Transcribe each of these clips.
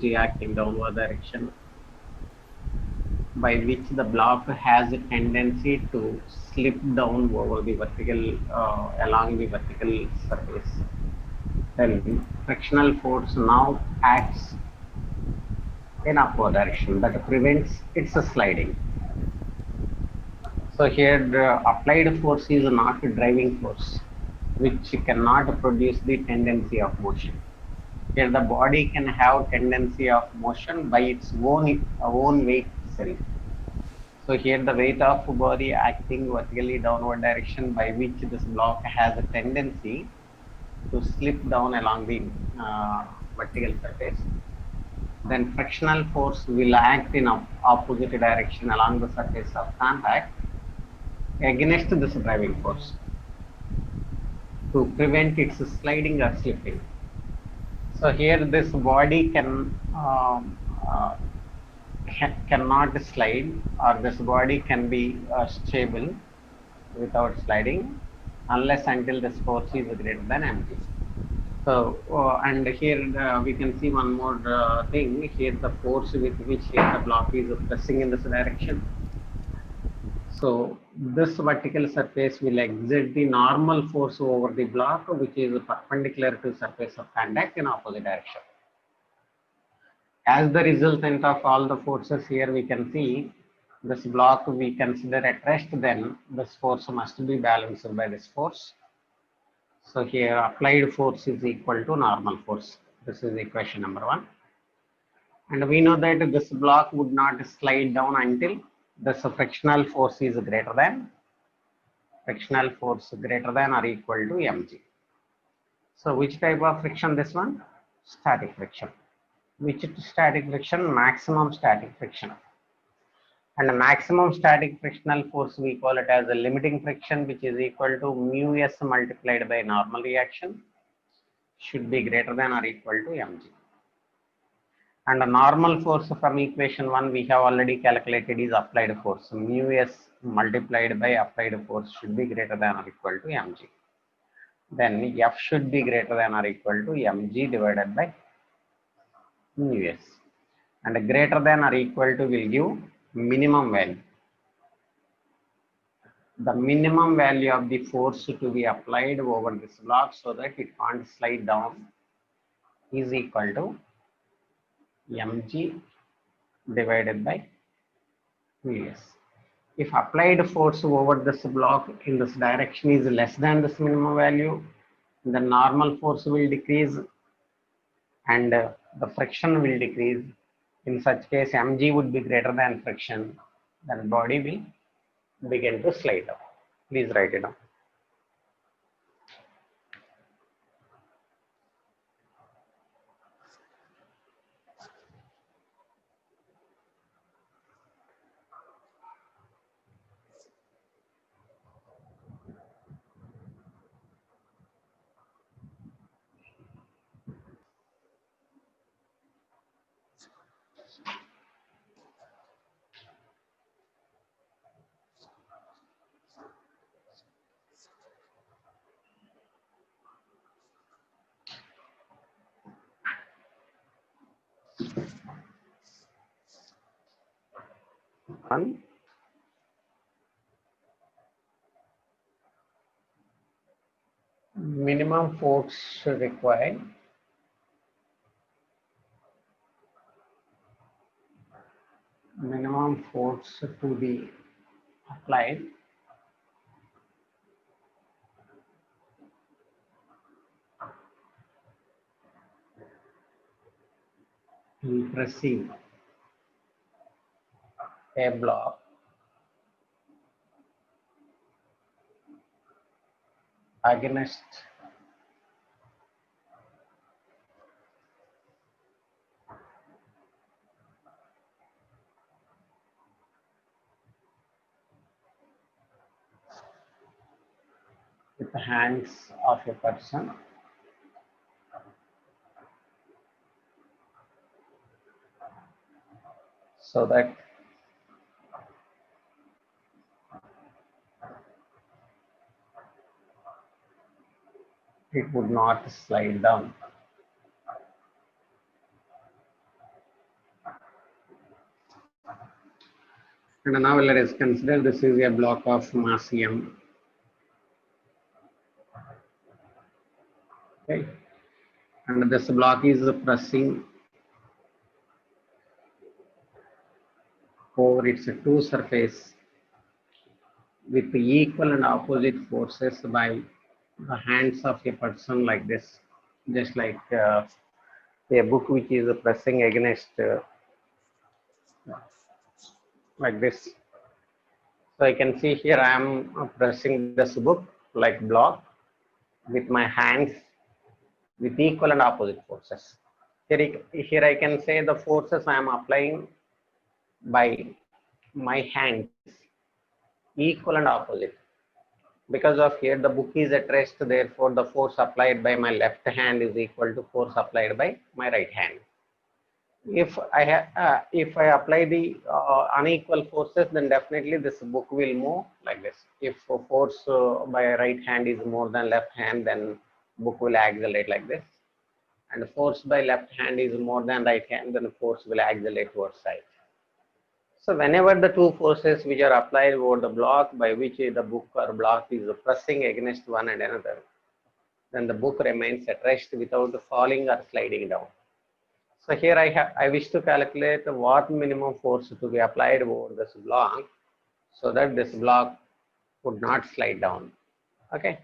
mg acting downward direction, by which the block has a tendency to slip down over the vertical along the vertical surface. Then frictional force now acts in upward direction that prevents its sliding. So here the applied force is not a driving force, which cannot produce the tendency of motion. Here the body can have tendency of motion by its own weight itself. So here the weight of body acting vertically downward direction, by which this block has a tendency to slip down along the vertical surface. Then frictional force will act in opposite direction along the surface of contact against this driving force to prevent its sliding or slipping. So here this body cannot slide, or this body can be stable without sliding unless until this force is greater than mg. So and here we can see one more thing. Here the force with which here the block is pressing in this direction. So this vertical surface will exert the normal force over the block, which is perpendicular to surface of contact in opposite direction. As the resultant of all the forces here, we can see this block we consider at rest, then this force must be balanced by this force. So here applied force is equal to normal force. This is equation number 1. And we know that this block would not slide down until this frictional force is greater than or equal to mg. So which type of friction this one? Static friction. Which static friction? Maximum static friction. And the maximum static frictional force we call it as a limiting friction, which is equal to mu s multiplied by normal reaction, should be greater than or equal to mg. And the normal force from equation 1 we have already calculated is applied force. So mu s multiplied by applied force should be greater than or equal to mg. Then F should be greater than or equal to mg divided by mu s. And greater than or equal to will give minimum value. The minimum value of the force to be applied over this block so that it can't slide down is equal to mg divided by Vs. If applied force over this block in this direction is less than this minimum value, the normal force will decrease and the friction will decrease. In such case, mg would be greater than friction, then body will begin to slide down. Please write it down. One, minimum force required to be applied in pressing a block against with the hands of a person so that it would not slide down. And now let us consider this is a block of mass m. Okay, and this block is pressing over its two surface with equal and opposite forces by the hands of a person like this, just like a book which is pressing against like this. So I can see here I am pressing this book like block with my hands with equal and opposite forces. Here I can say the forces I am applying by my hands equal and opposite. Because of here the book is at rest, therefore the force applied by my left hand is equal to force applied by my right hand. If I apply the unequal forces, then definitely this book will move like this. If force by right hand is more than left hand, then book will accelerate like this. And force by left hand is more than right hand, then force will accelerate towards side. So whenever the two forces which are applied over the block by which the book or block is pressing against one and another, then the book remains at rest without falling or sliding down. So here I wish to calculate what minimum force to be applied over this block so that this block would not slide down. Okay.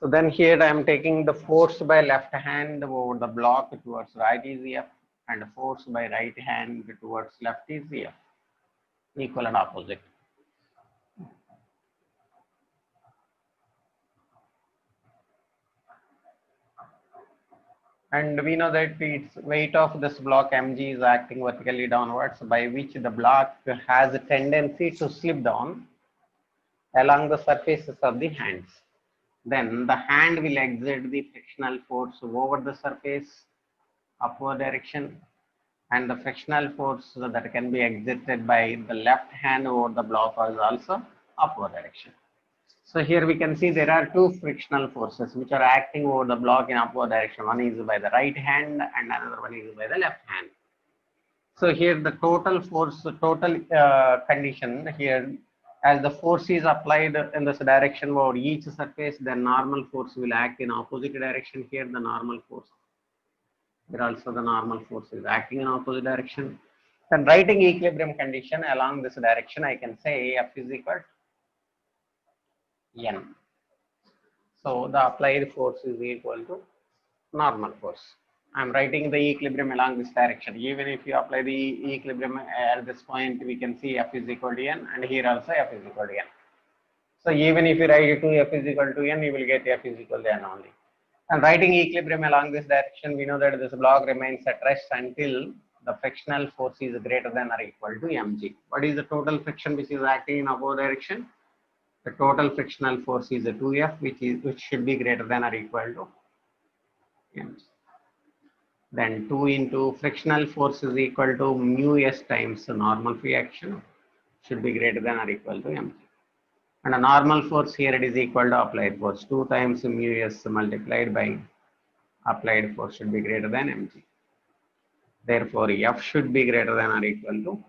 So then here I am taking the force by left hand over the block towards right is F, and force by right hand towards left is F, equal and opposite. And we know that its weight of this block mg is acting vertically downwards, by which the block has a tendency to slip down along the surfaces of the hands. Then the hand will exert the frictional force over the surface upward direction, and the frictional force that can be exerted by the left hand over the block is also upward direction. So here we can see there are two frictional forces which are acting over the block in upward direction. One is by the right hand and another one is by the left hand. So here the total force, total condition here, as the force is applied in this direction over each surface, the normal force will act in opposite direction. Here the normal force, here also the normal force is acting in opposite direction. Then writing equilibrium condition along this direction, I can say F is equal to N. So the applied force is equal to normal force. I'm writing the equilibrium along this direction. Even if you apply the equilibrium at this point, we can see F is equal to N, and here also F is equal to N. So even if you write 2F is equal to N, you will get F is equal to N only. And writing equilibrium along this direction, we know that this block remains at rest until the frictional force is greater than or equal to mg. What is the total friction which is acting in upward direction? The total frictional force is a 2F, which should be greater than or equal to mg. Then 2 into frictional force is equal to mu s times the normal free action, should be greater than or equal to mg. And a normal force here, it is equal to applied force. 2 times mu s multiplied by applied force should be greater than mg. Therefore, F should be greater than or equal to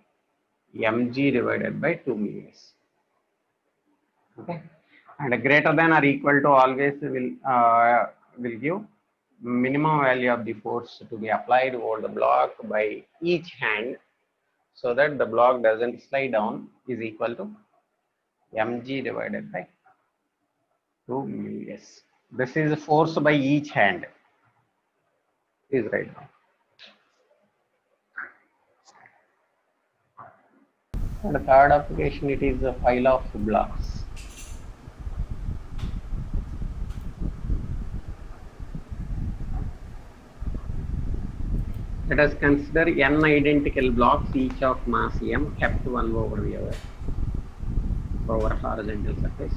mg divided by 2 mu s. Okay, and greater than or equal to always will give minimum value of the force to be applied over the block by each hand, so that the block doesn't slide down, is equal to mg divided by 2 mu s. This is force by each hand is right now. And the third application, it is a file of blocks. Let us consider n identical blocks, each of mass m, kept one over the other over horizontal surface.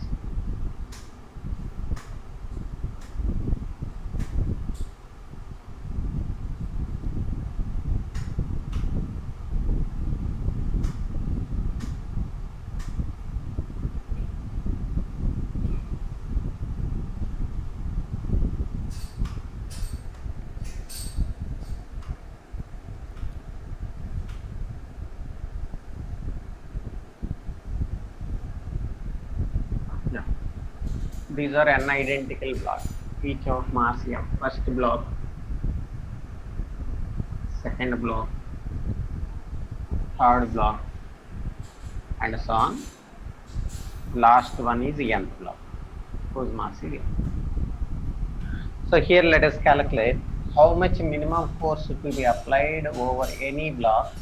these are n identical blocks, each of mass f. First block, second block, third block, and so on. Last one is nth block, whose mass is m. So here let us calculate how much minimum force to be applied over any block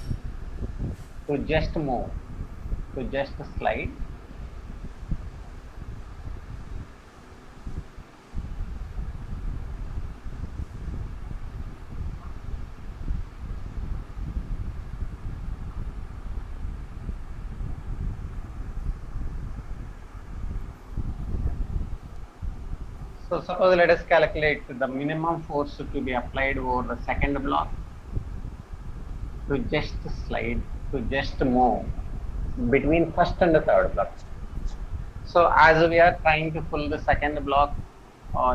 to just move, to just slide. So suppose let us calculate the minimum force to be applied over the second block to just slide, to just move between first and the third block. So as we are trying to pull the second block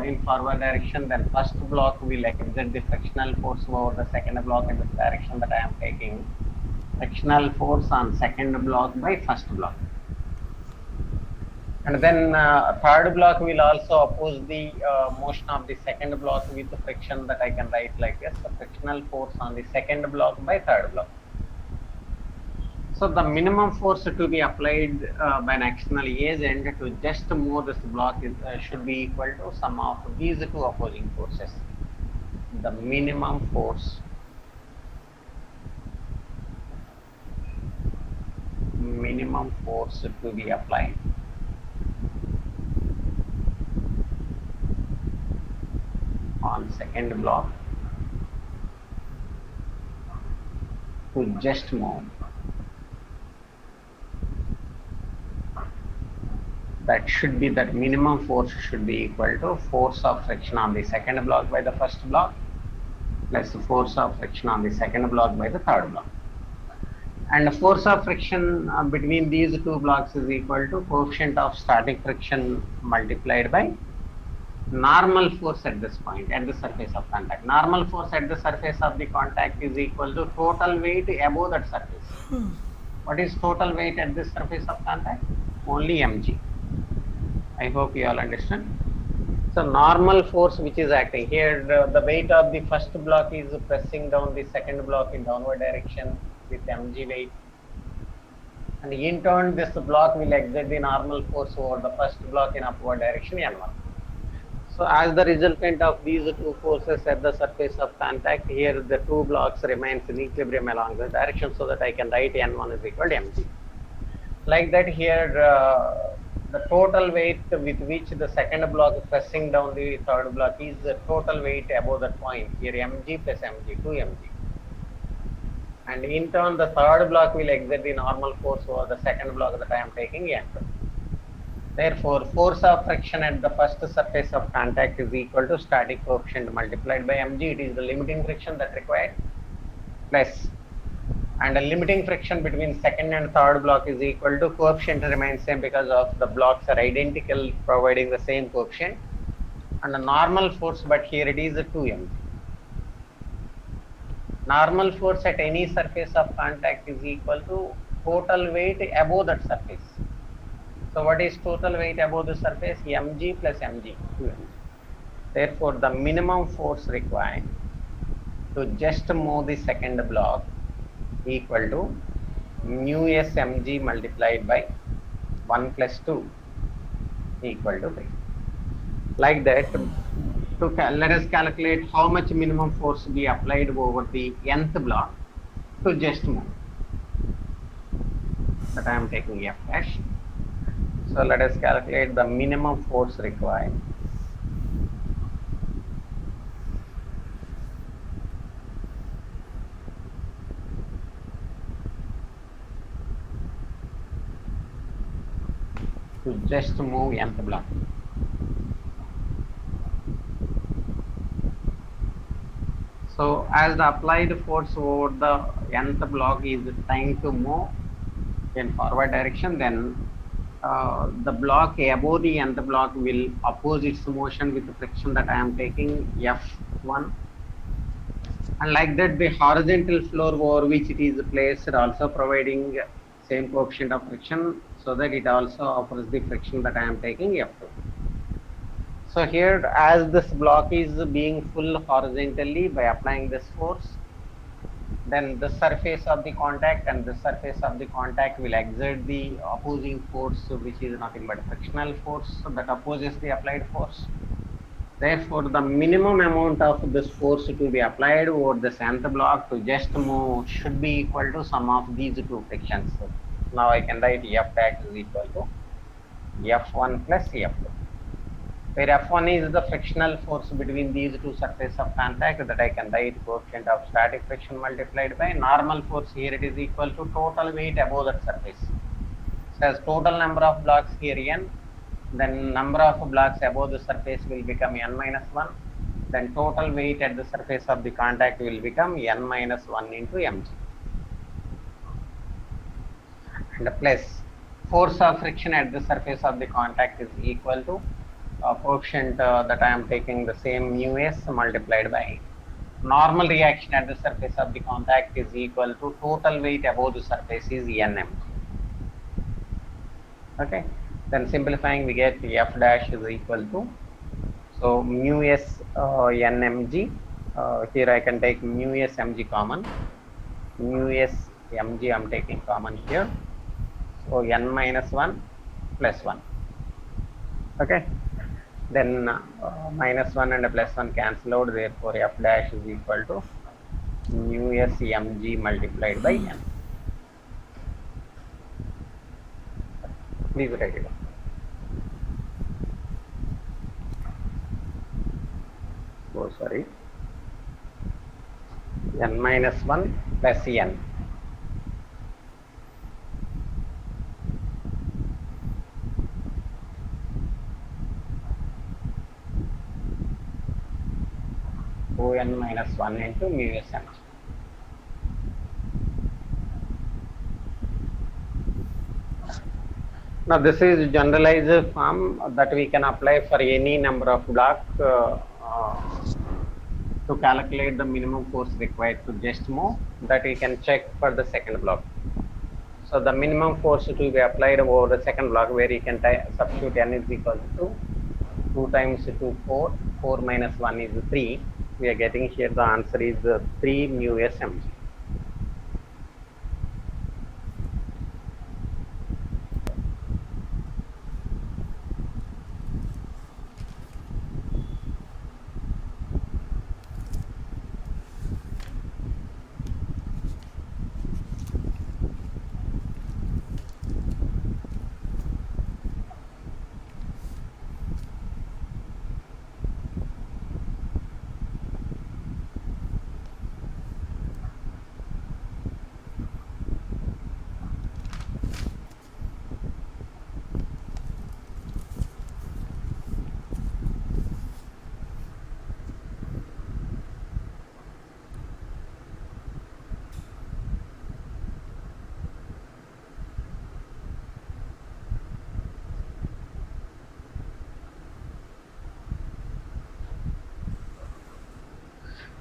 in forward direction, then first block will exert the frictional force over the second block in the direction that I am taking. Frictional force on second block by first block. And then third block will also oppose the motion of the second block with the friction that I can write like this, the frictional force on the second block by third block. So the minimum force to be applied by an external agent to just move this block is, should be equal to sum of these two opposing forces. The minimum force to be applied on second block to just move, that should be, that minimum force should be equal to force of friction on the second block by the first block plus force of friction on the second block by the third block. And the force of friction between these two blocks is equal to coefficient of static friction multiplied by normal force at this point, at the surface of contact. Normal force at the surface of the contact is equal to total weight above that surface. What is total weight at this surface of contact? Only mg. I hope you all understand. So normal force which is acting here, the weight of the first block is pressing down the second block in downward direction with mg weight, and in turn this block will exert the normal force over the first block in upward direction n1. So as the resultant of these two forces at the surface of contact, here the two blocks remains in equilibrium along the direction, so that I can write n1 is equal to mg. Like that, here the total weight with which the second block is pressing down the third block is the total weight above that point, here mg plus mg, 2mg. And in turn the third block will exert the normal force over the second block that I am taking n2. Therefore, force of friction at the first surface of contact is equal to static coefficient multiplied by mg. It is the limiting friction that required, plus, and a limiting friction between second and third block is equal to coefficient remains same because of the blocks are identical, providing the same coefficient, and a normal force, but here it is a 2mg. Normal force at any surface of contact is equal to total weight above that surface. So what is total weight above the surface? mg plus mg, 2mg. Therefore, the minimum force required to just move the second block equal to mu s mg multiplied by 1 plus 2 equal to 3. Like that, let us calculate how much minimum force be applied over the nth block to just move. But I am taking f dash. So let us calculate the minimum force required to just move nth block. So as the applied force over the nth block is trying to move in forward direction, then the block above the nth block will oppose its motion with the friction that I am taking F1. And like that, the horizontal floor over which it is placed also providing same coefficient of friction, so that it also offers the friction that I am taking F2. So here, as this block is being pulled horizontally by applying this force, then the surface of the contact and the surface of the contact will exert the opposing force, which is nothing but frictional force that opposes the applied force. Therefore, the minimum amount of this force to be applied over the nth block to just move should be equal to sum of these two frictions. Now I can write F dash is equal to F1 plus F2, where F1 is the frictional force between these two surfaces of contact, that I can write coefficient of static friction multiplied by normal force. Here it is equal to total weight above that surface. So as total number of blocks here n, then number of blocks above the surface will become n minus 1. Then total weight at the surface of the contact will become n minus 1 into mg. And plus force of friction at the surface of the contact is equal to coefficient that I am taking the same mu s multiplied by normal reaction at the surface of the contact is equal to total weight above the surface is nm. Okay, then simplifying we get F dash is equal to, so mu s nmg, here I can take mu s mg common, mu s mg I am taking common here, so n minus 1 plus 1. Okay, then minus 1 and plus 1 cancel out, therefore F dash is equal to mu s mg multiplied by n. Please write it down. Oh, sorry, n minus 1 plus n. n minus 1 into mu s mg. Now this is generalized form that we can apply for any number of blocks to calculate the minimum force required to just move, that we can check for the second block. So the minimum force to be applied over the second block, where you can substitute n is equal to 2 times 2 4, 4 minus 1 is 3. We are getting here the answer is 3 mu s mg.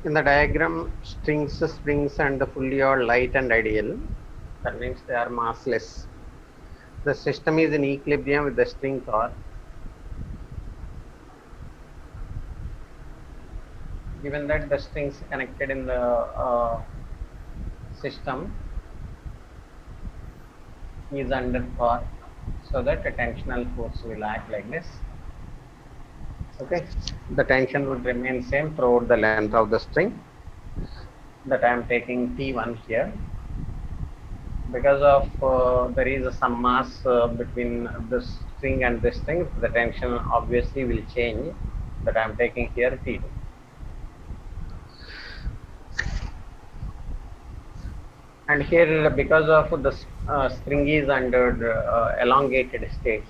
In the diagram, strings, springs and the pulley are light and ideal. That means they are massless. The system is in equilibrium with the string core. Given that the strings connected in the system is under core, so that a tensional force will act like this. Okay, the tension would remain same throughout the length of the string, that I am taking T1 here. Because of there is some mass between the string and this string, the tension obviously will change, that I am taking here T2. And here, because of the string is under the elongated state,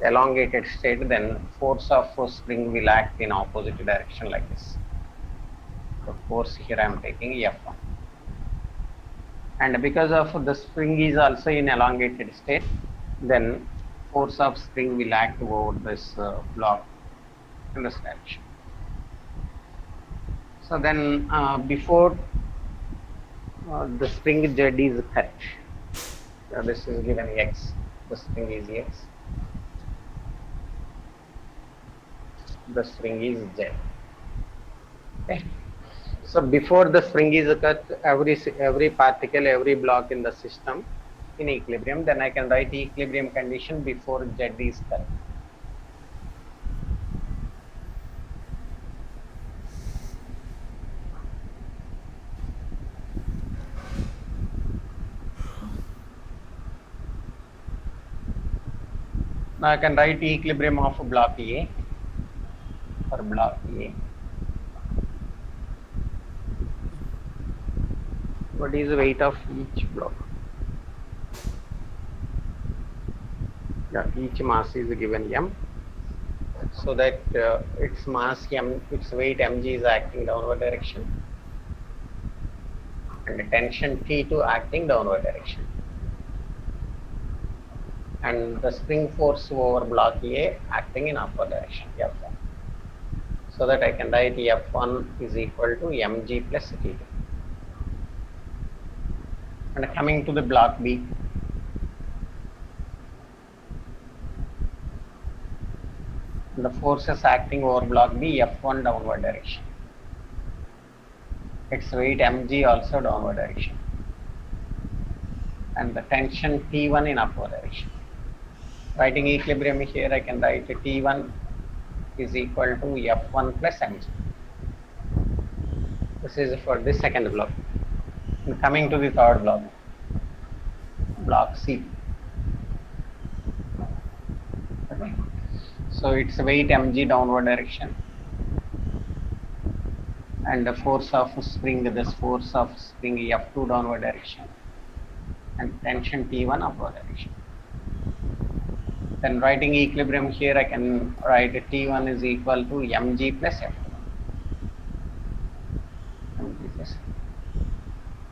then force of spring will act in opposite direction like this. The force here I am taking F1. And because of the spring is also in elongated state, then force of spring will act over this block in this direction. So then before the spring Z is correct, this is given X, the spring is X. the spring is Z. Okay. So before the spring is cut, every particle, every block in the system in equilibrium, then I can write equilibrium condition before Z is cut. Now I can write equilibrium of block A for block A. What is the weight of each block? Yeah, each mass is given M, so that its mass M, its weight mg is acting downward direction, and the tension T2 acting downward direction, and the spring force over block A acting in upward direction, F1. So that I can write F1 is equal to mg plus T2. And coming to the block B, the forces acting over block B, F1 downward direction, its weight mg also downward direction, and the tension T1 in upward direction. Writing equilibrium here, I can write T1 is equal to F1 plus mg. This is for the second block. And coming to the third block, block C. Okay. So its weight mg downward direction, and the force of spring, this force of spring F2 downward direction, and tension T1 upward direction. Then writing equilibrium here, I can write T1 is equal to mg plus F2.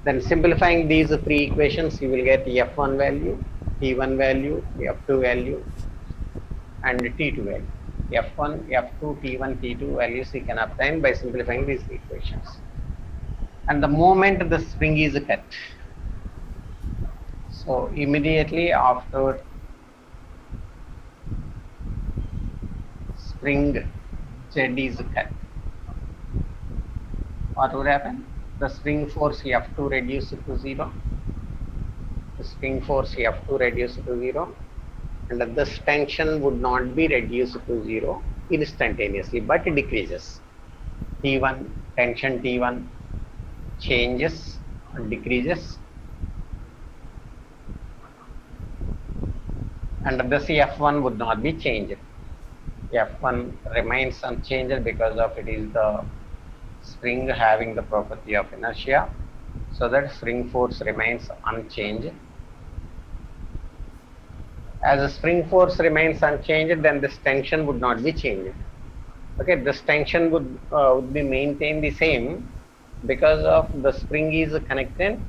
Then simplifying these three equations, you will get F1 value, T1 value, F2 value, and T2 value. F1, F2, T1, T2 values you can obtain by simplifying these equations. And the moment the spring is cut, so immediately after spring Z is cut, what would happen? The spring force F2 reduced to 0, the spring force F2 reduced to 0, and this tension would not be reduced to 0 instantaneously, but it decreases. T1, tension T1 changes and decreases, and this F1 would not be changed. F1 remains unchanged because of it is the spring having the property of inertia, so that spring force remains unchanged. As the spring force remains unchanged, then this tension would not be changed. Okay, this tension would be maintained the same because of the spring is connected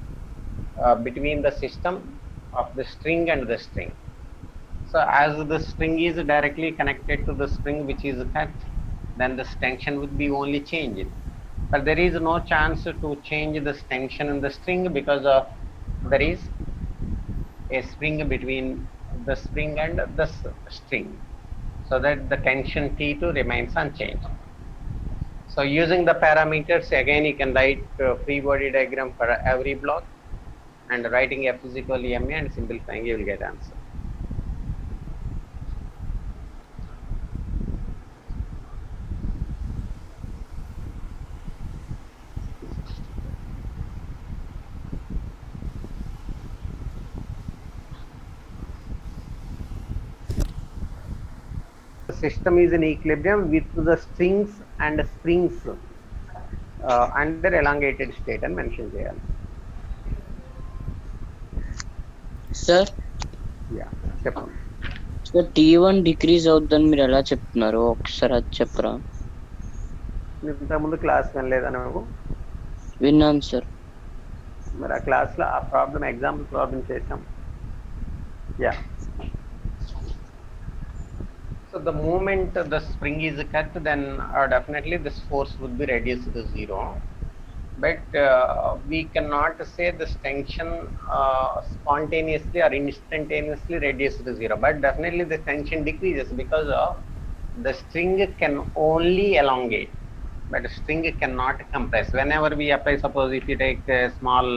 between the system of the string and the string. So as the string is directly connected to the spring which is cut, then this tension would be only changed. But there is no chance to change this tension in the string because of there is a spring between the spring and the string, so that the tension T2 remains unchanged. So using the parameters, again you can write free body diagram for every block, and writing F is equal to ma and simplifying you will get answer. System is in equilibrium with the strings and springs under elongated state and mention చేయాలి. Sir చెప్పండి. Sir T1 decrease అవుతుందని మీరు ఎలా చెప్తున్నారు, ఒకసారి అది చెప్పరా? ఇంతకుముందు క్లాస్ వినలేదా నువ్వు? విన్నాను సార్. మరి ఆ క్లాస్లో ఆ ప్రాబ్లం ఎగ్జాంపుల్ ప్రాబ్లం చేసాం. So the moment the spring is cut, then definitely this force would be reduced to 0. But we cannot say this tension spontaneously or instantaneously reduced to 0. But definitely the tension decreases because of the string can only elongate, but the string cannot compress. Whenever we apply, suppose if you take a small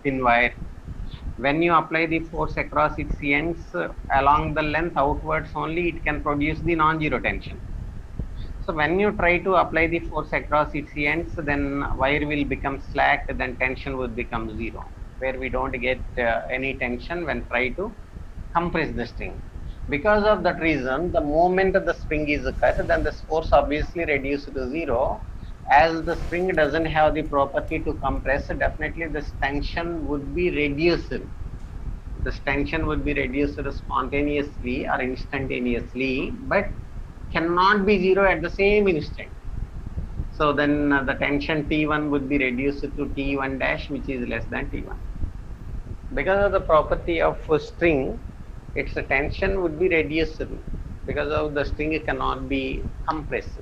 thin wire, when you apply the force across its ends along the length outwards only, it can produce the non-zero tension. So when you try to apply the force across its ends, then wire will become slack, then tension would become zero, where we don't get any tension when try to compress the string. Because of that reason, the moment the spring is cut, then the force obviously reduced to zero. As the spring doesn't have the property to compress, definitely this tension would be reduced. This tension would be reduced spontaneously or instantaneously, but cannot be zero at the same instant. So then the tension T1 would be reduced to T1 dash, which is less than T1. Because of the property of a string, its tension would be reduced because of the string cannot be compressed.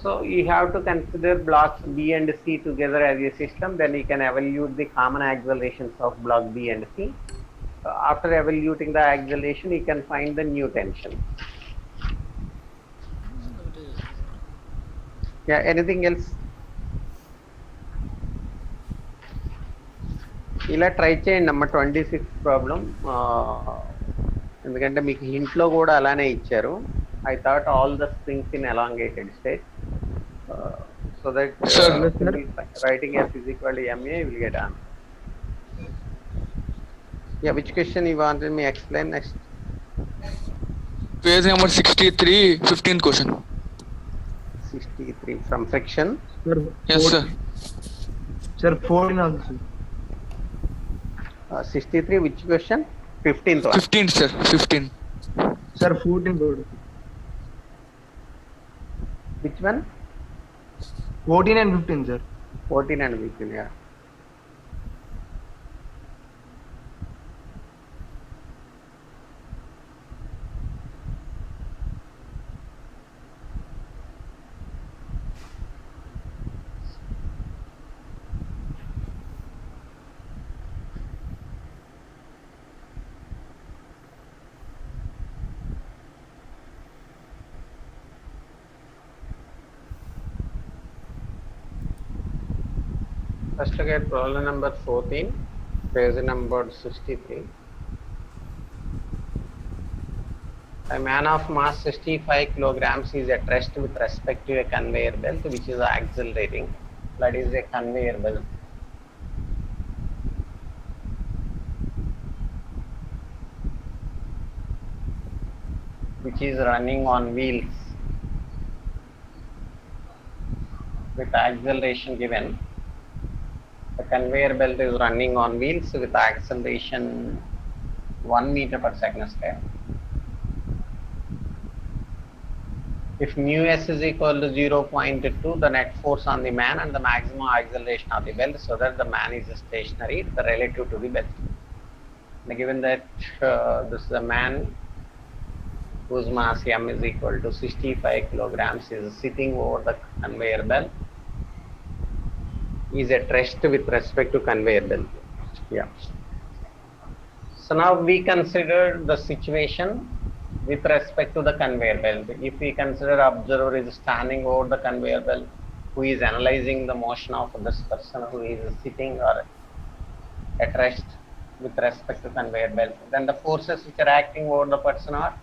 So you have to consider blocks B and C together as a system, then you can evaluate the common accelerations of block B and C. After evaluating the acceleration, you can find the new tension. Yeah, anything else? ఇలా try చేయండి అమ్మ 26 problem. ఎందుకంటే మీకు హింట్లో కూడా అలానే ఇచ్చారు. I thought all the strings in elongated state, so that writing F is equal to MA, you will get answer. Yeah, which question you wanted me explain next? Page number 63, 15th question. 63 from friction. Sir, Yes, sir. Sir, 14 also. 63, which question? 15th one. 15th, sir. 15. Sir, 14 board. Which one? 14 and 15, sir. 14 and 15, yeah. First get problem number 14, page number 63. A man of mass 65 kilograms is at rest with respect to a conveyor belt which is accelerating. That is a conveyor belt. Which is running on wheels with acceleration given. The conveyor belt is running on wheels with acceleration 1 meter per second square. If mu s is equal to 0.2, the net force on the man and the maximum acceleration of the belt, so that the man is stationary, the relative to the belt. And given that this is a man whose mass m is equal to 65 kilograms is sitting over the conveyor belt, is at rest with respect to conveyor belt. Yeah. So now we consider the situation with respect to the conveyor belt. If we consider observer is standing over the conveyor belt, who is analyzing the motion of this person who is sitting or at rest with respect to conveyor belt, then the forces which are acting over the person are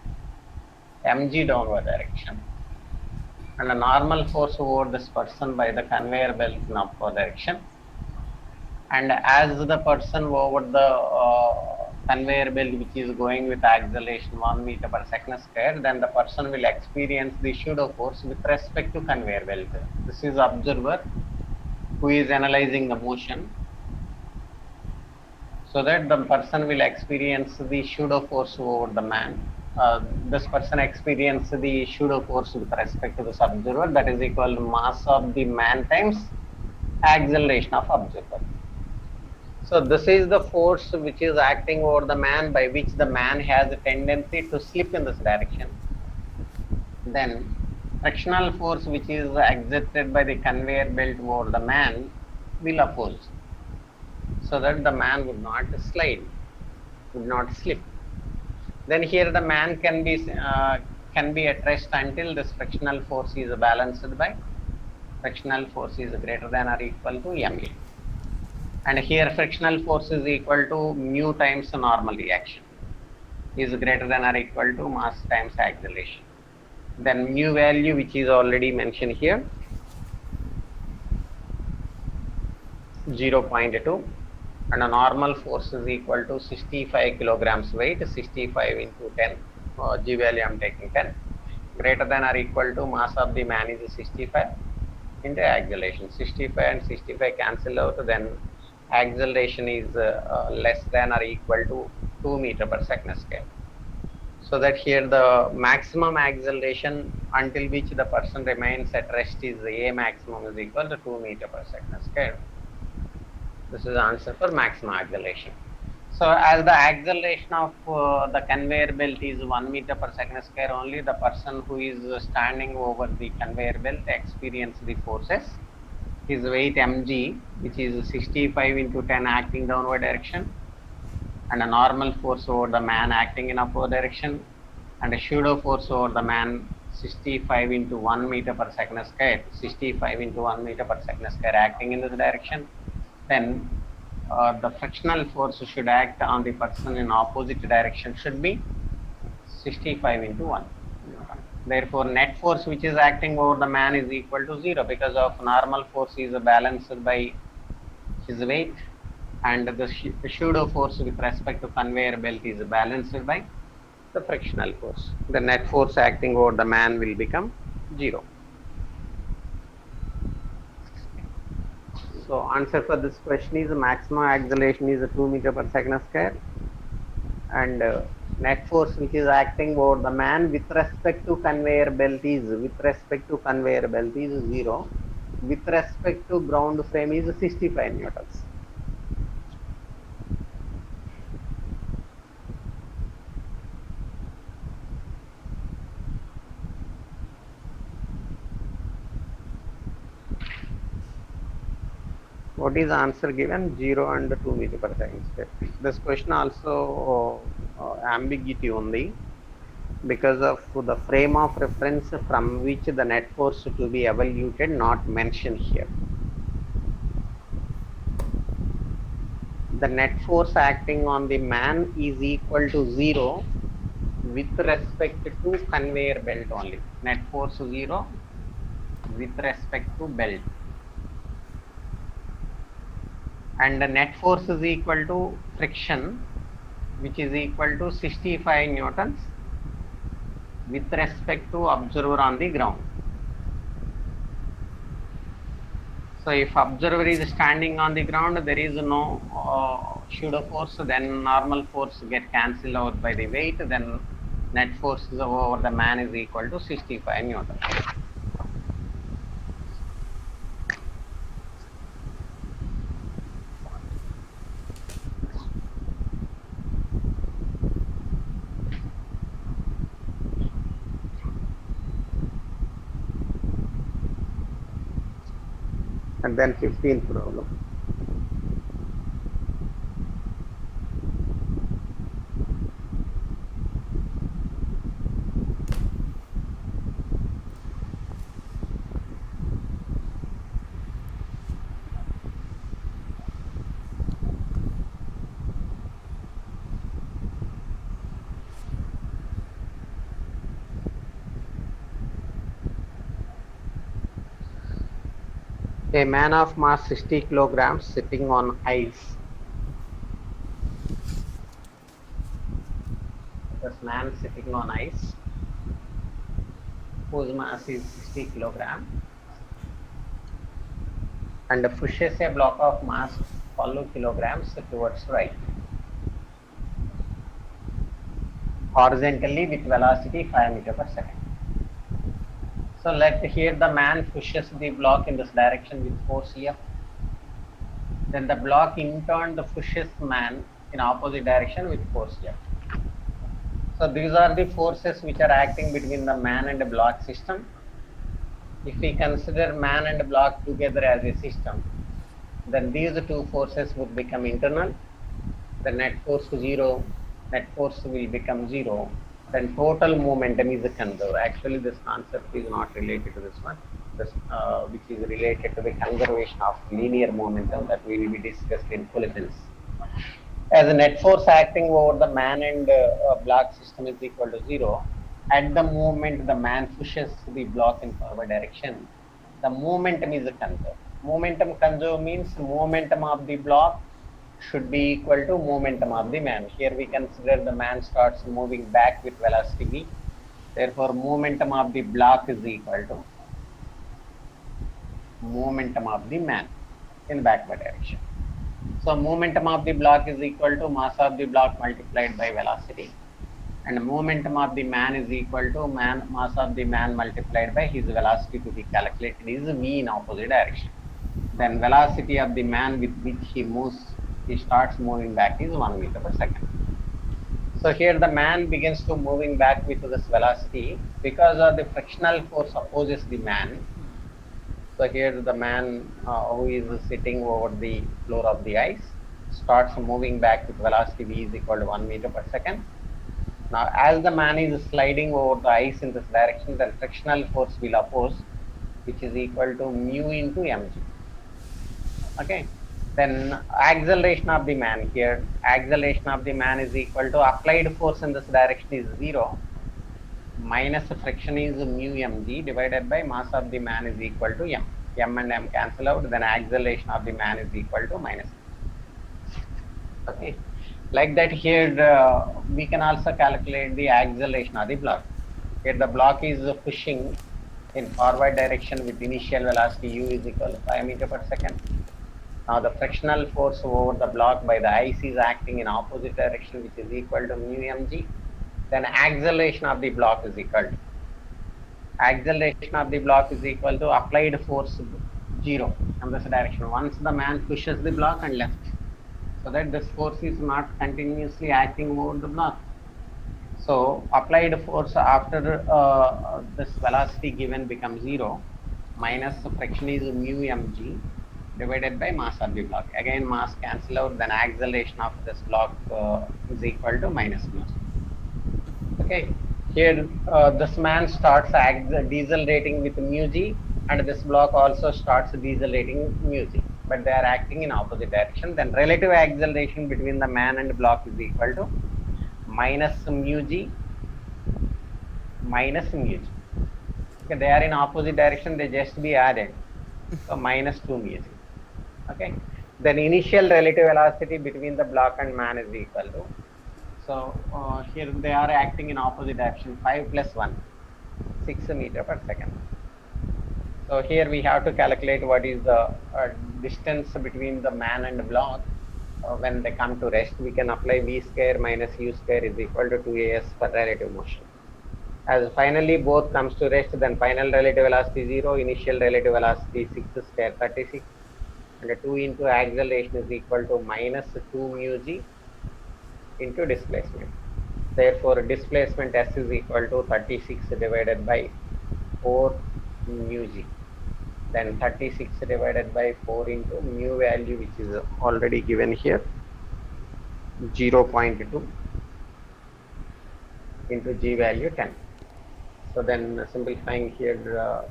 mg downward direction, and a normal force over this person by the conveyor belt in upward direction. And as the person over the conveyor belt which is going with acceleration 1 meter per second square, then the person will experience the pseudo force with respect to conveyor belt. This is observer who is analyzing the motion, so that the person will experience the pseudo force over the man. This person experiences the pseudo force with respect to this observer, that is equal to mass of the man times acceleration of observer. So this is the force which is acting over the man, by which the man has a tendency to slip in this direction. Then frictional force which is exerted by the conveyor belt over the man will oppose, so that the man would not slide, would not slip. Then here the man can be at rest until this frictional force is balanced by frictional force is greater than or equal to ma. And here frictional force is equal to mu times normal reaction is greater than or equal to mass times acceleration. Then mu value, which is already mentioned here, 0.2, and a normal force is equal to 65 kilograms weight, 65 into 10, G value I am taking 10, greater than or equal to mass of the man is 65 into acceleration. 65 and 65 cancel out, then acceleration is less than or equal to 2 meter per second square. So that here the maximum acceleration until which the person remains at rest is A maximum is equal to 2 meter per second square. This is the answer for maximum acceleration. So as the acceleration of the conveyor belt is 1 meter per second square only, the person who is standing over the conveyor belt experience the forces. His weight mg, which is 65 into 10 acting downward direction, and a normal force over the man acting in upward direction, and a pseudo force over the man 65 into 1 meter per second square, 65 into 1 meter per second square acting in this direction. Then the frictional force should act on the person in opposite direction should be 65 into 1. Therefore, net force which is acting over the man is equal to 0 because of normal force is balanced by his weight, and the pseudo force with respect to conveyor belt is balanced by the frictional force. The net force acting over the man will become 0. So answer for this question is maximum acceleration is 2 meter per second square, and net force which is acting over the man with respect to conveyor belt is 0. With respect to ground frame is 65 newtons. What is the answer given? 0 and 2 meter per second square. This question also ambiguity only because of the frame of reference from which the net force to be evaluated not mentioned here. The net force acting on the man is equal to 0 with respect to conveyor belt only. Net force 0 with respect to belt. And the net force is equal to friction, which is equal to 65 newtons with respect to observer on the ground. So if observer is standing on the ground, there is no pseudo force, then normal force get cancelled out by the weight, then net force over the man is equal to 65 newtons. And then 15th problem. A man of mass 60 kilograms sitting on ice. This man sitting on ice, whose mass is 60 kilograms, and pushes a block of mass 12 kilograms towards right, horizontally with velocity 5 meter per second. So let here the man pushes the block in this direction with force F. Then the block in turn pushes man in opposite direction with force F. So these are the forces which are acting between the man and the block system. If we consider man and block together as a system, then these two forces would become internal. The net force 0 net force will become 0, then total momentum is conserved. Actually, this concept is not related to this one, which is related to the conservation of linear momentum that will be discussed in Philippines. As a net force acting over the man and block system is equal to 0, at the moment the man pushes the block in forward direction, the momentum is conserved. Momentum conserved means momentum of the block should be equal to momentum of the man. Here we consider the man starts moving back with velocity v. Therefore, momentum of the block is equal to momentum of the man in backward direction. So momentum of the block is equal to mass of the block multiplied by velocity, and momentum of the man is equal to mass of the man multiplied by his velocity to be calculated is v in opposite direction. Then velocity of the man with which he starts moving back is 1 meter per second. So here the man begins to moving back with this velocity because of the frictional force opposes the man. So here the man who is sitting over the floor of the ice starts moving back with velocity v is equal to 1 meter per second. Now, as the man is sliding over the ice in this direction, then frictional force will oppose, which is equal to mu into mg. Okay. Then acceleration of the man here, acceleration of the man is equal to applied force in this direction is 0 minus friction is mu mg divided by mass of the man is equal to m. M and m cancel out, then acceleration of the man is equal to minus. Okay. Like that here we can also calculate the acceleration of the block. Here the block is pushing in forward direction with initial velocity u is equal to 5 meter per second. Now the frictional force over the block by the ice is acting in opposite direction, which is equal to mu mg. Then acceleration of the block is equal to applied force 0 from this direction once the man pushes the block and left, so that this force is not continuously acting over the block. So applied force after this velocity given becomes 0 minus friction is mu mg divided by mass of the block. Again mass cancel out, then acceleration of this block is equal to minus mu. Okay, here this man starts decelerating with mu g, and this block also starts decelerating mu g, but they are acting in opposite direction. Then relative acceleration between the man and block is equal to minus mu g minus mu g. Okay, they are in opposite direction, they just be added, so minus 2 mu g. Okay, then initial relative velocity between the block and man is equal to, so here they are acting in opposite direction, 5 plus 1 6 meter per second. So here we have to calculate what is the distance between the man and the block when they come to rest. We can apply v square minus u square is equal to 2as for relative motion. As finally both comes to rest, then final relative velocity 0, initial relative velocity 6 square 36, and 2 into acceleration is equal to minus 2 mu g into displacement. Therefore displacement s is equal to 36 divided by 4 mu g. Then 36 divided by 4 into mu value, which is already given here, 0.2 into g value 10. So then simplifying here,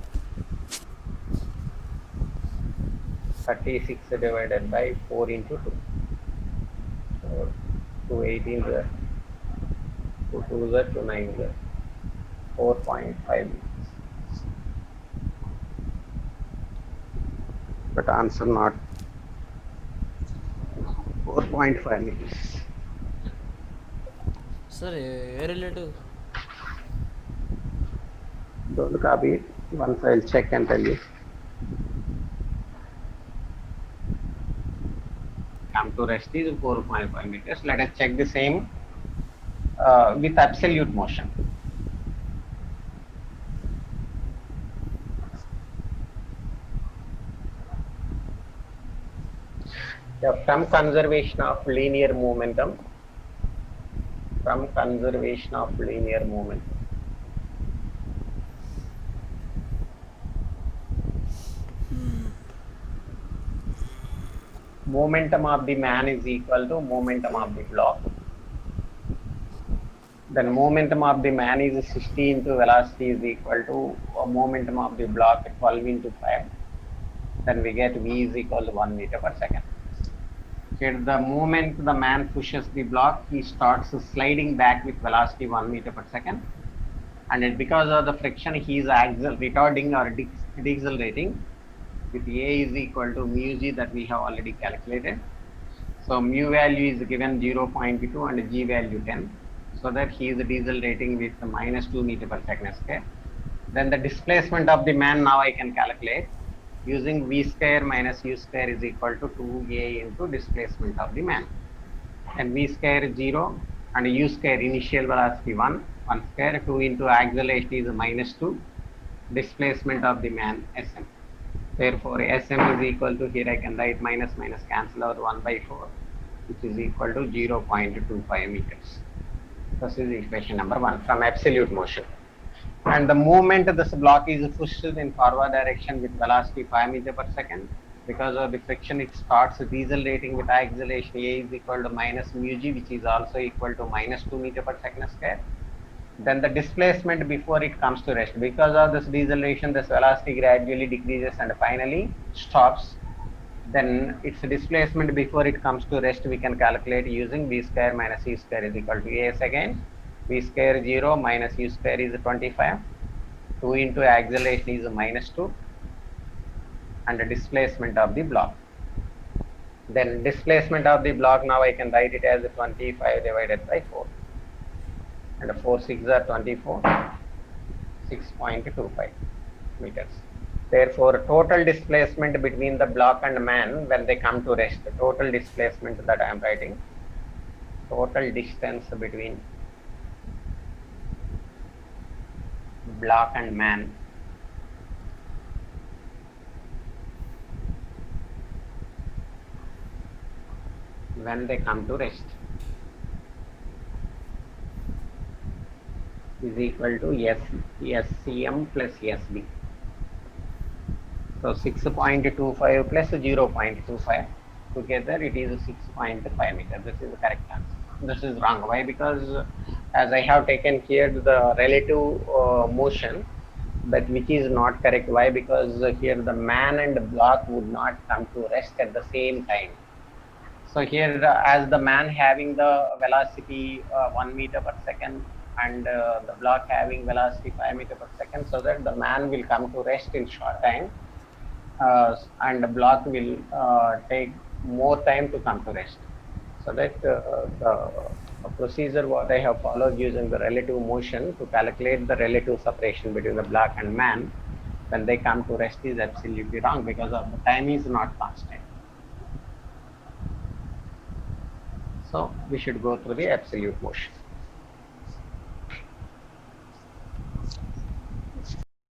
36 divided by 4 into 2. So 2 18 there, 2 2 there, 2 9 there, 4.5 meters. But answer not 4.5 meters. Sir, relative. Don't copy it. Once I'll check and tell you. Come to rest is 4.5 meters. Let us check the same with absolute motion. From conservation of linear momentum, momentum of the man is equal to momentum of the block. then momentum of the man is 60 into velocity is equal to momentum of the block 12 into 5. Then we get V is equal to 1 meter per second. Here the moment the man pushes the block, he starts sliding back with velocity 1 meter per second. And because of the friction, he is retarding or decelerating with A is equal to mu G that we have already calculated. So mu value is given 0.2 and G value 10. So that he is decelerating with minus 2 meter per second square. Then the displacement of the man now I can calculate using V square minus U square is equal to 2A into displacement of the man. And V square is 0 and U square initial velocity 1 square, 2 into acceleration is minus 2, displacement of the man Sm. Therefore, Sm is equal to, here I can write minus cancel out 1 by 4, which is equal to 0.25 meters. This is equation number 1 from absolute motion. And the movement of this block is pushed in forward direction with velocity 5 meter per second. Because of the friction, it starts decelerating with acceleration A is equal to minus mu G, which is also equal to minus 2 meter per second square. Then the displacement before it comes to rest. Because of this deceleration, this velocity gradually decreases and finally stops. Then its displacement before it comes to rest, we can calculate using V square minus U square is equal to A again. V square 0 minus U square is 25. 2 into acceleration is minus 2. And the displacement of the block. Then displacement of the block, now I can write it as 25 divided by 4. And 4 6 are 24, 6.25 meters. Therefore, total displacement between the block and man when they come to rest, the total displacement that I am writing, total distance between block and man when they come to rest is equal to SCM plus SB. So 6.25 plus 0.25 together it is 6.5 meter. This is the correct answer. This is wrong. Why? Because as I have taken here the relative motion, but which is not correct. Why? Because here the man and the block would not come to rest at the same time. So here as the man having the velocity 1 meter per second and the block having velocity 5 meter per second, so that the man will come to rest in short time and the block will take more time to come to rest. So that the procedure what I have followed using the relative motion to calculate the relative separation between the block and man when they come to rest is absolutely wrong, because of the time is not constant. So we should go through the absolute motion.